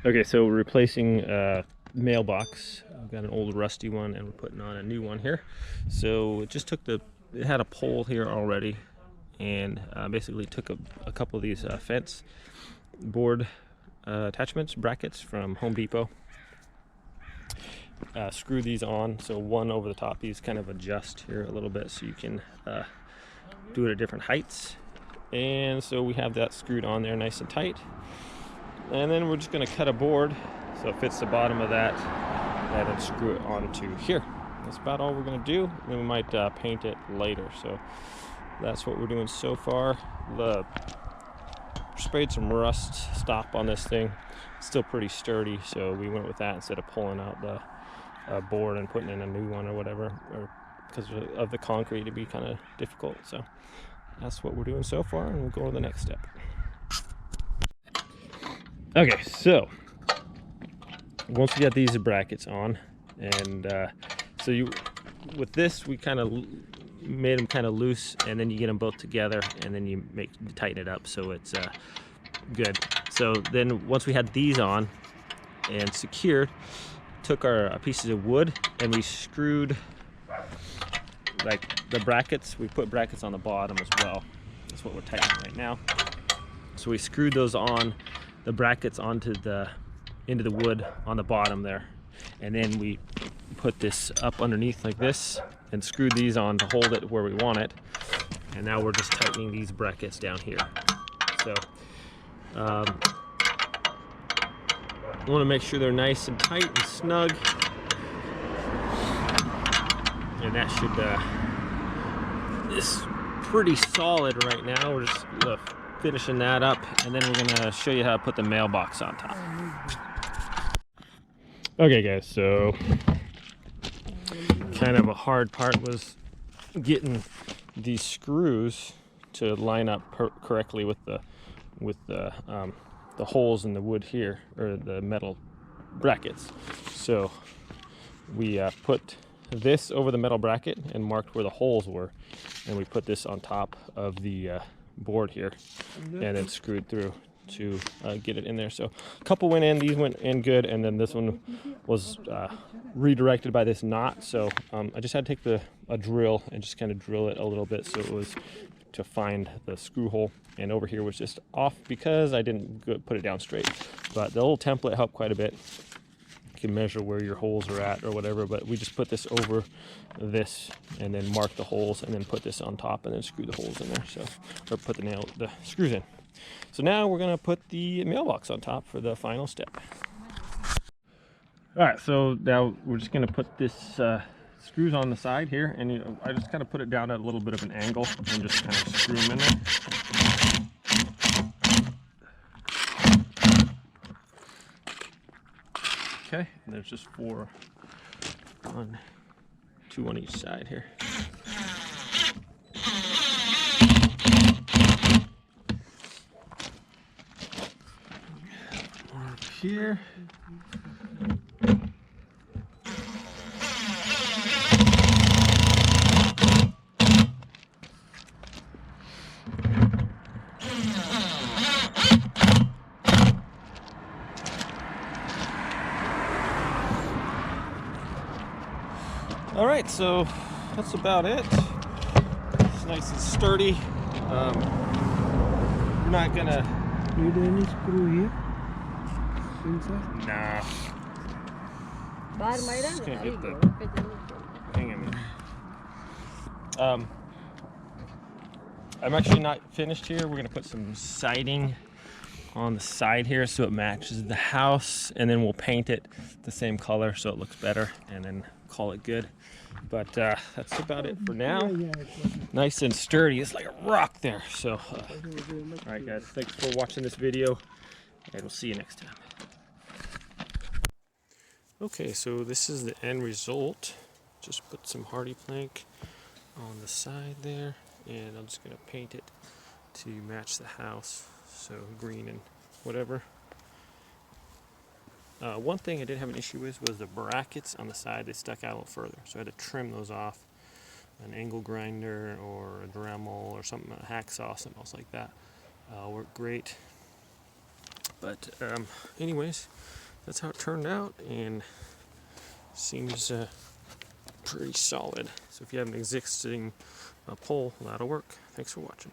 Okay, so we're replacing Mailbox. I've got an old rusty one and we're putting on a new one here. So it just took it had a pole here already, and basically took a couple of these fence board attachments, brackets from Home Depot. Screw these on, so one over the top. These kind of adjust here a little bit so you can do it at different heights. And so we have that screwed on there nice and tight. And then we're just going to cut a board so it fits the bottom of that and then screw it onto here. That's about all we're going to do. And we might paint it later. So that's what we're doing so far. Sprayed some rust stop on this thing. It's still pretty sturdy, so we went with that instead of pulling out the board and putting in a new one or whatever, or because of the concrete it'd be kind of difficult. So that's what we're doing so far, and we'll go to the next step. Okay, so once we got these brackets on, and with this we kind of made them kind of loose, and then you get them both together, and then you tighten it up so it's good. So then once we had these on and secured, took our pieces of wood and we screwed like the brackets. We put brackets on the bottom as well. That's what we're tightening right now. So we screwed those on, the brackets into the wood on the bottom there, and then we put this up underneath like this and screwed these on to hold it where we want it. And now we're just tightening these brackets down here. So I want to make sure they're nice and tight and snug, and that should is pretty solid right now. We're just finishing that up, and then we're gonna show you how to put the mailbox on top. Okay guys, so kind of a hard part was getting these screws to line up correctly with the holes in the wood here, or the metal brackets. So we put this over the metal bracket and marked where the holes were, and we put this on top of the board here and then screwed through to get it in there. So a couple went in, these went in good, and then this one was redirected by this knot. So I just had to take a drill and just kind of drill it a little bit so it was to find the screw hole, and over here was just off because I didn't put it down straight. But the little template helped quite a bit. You can measure where your holes are at or whatever, but we just put this over this and then mark the holes and then put this on top and then screw the holes in there. So, or put the screws in. So now we're gonna put the mailbox on top for the final step. All right, so now we're just gonna put this screws on the side here, and I just kind of put it down at a little bit of an angle and just kind of screw them in there. Okay, and there's just two on each side here. Over here. All right, so that's about it. It's nice and sturdy. We're not gonna need any screw here inside. Nah. Just gonna get hang on. I'm actually not finished here. We're gonna put some siding on the side here so it matches the house, and then we'll paint it the same color so it looks better, and then call it good. But that's about it for now. Nice and sturdy. It's like a rock there. So all right guys, thanks for watching this video, and we'll see you next time. Okay, so this is the end result. Just put some hardy plank on the side there, and I'm just gonna paint it to match the house, so green and whatever. One thing I did have an issue with was the brackets on the side. They stuck out a little further, so I had to trim those off. An angle grinder or a Dremel or something, a hacksaw, something else like that worked great. But anyways, that's how it turned out, and seems pretty solid. So if you have an existing pole, that'll work. Thanks for watching.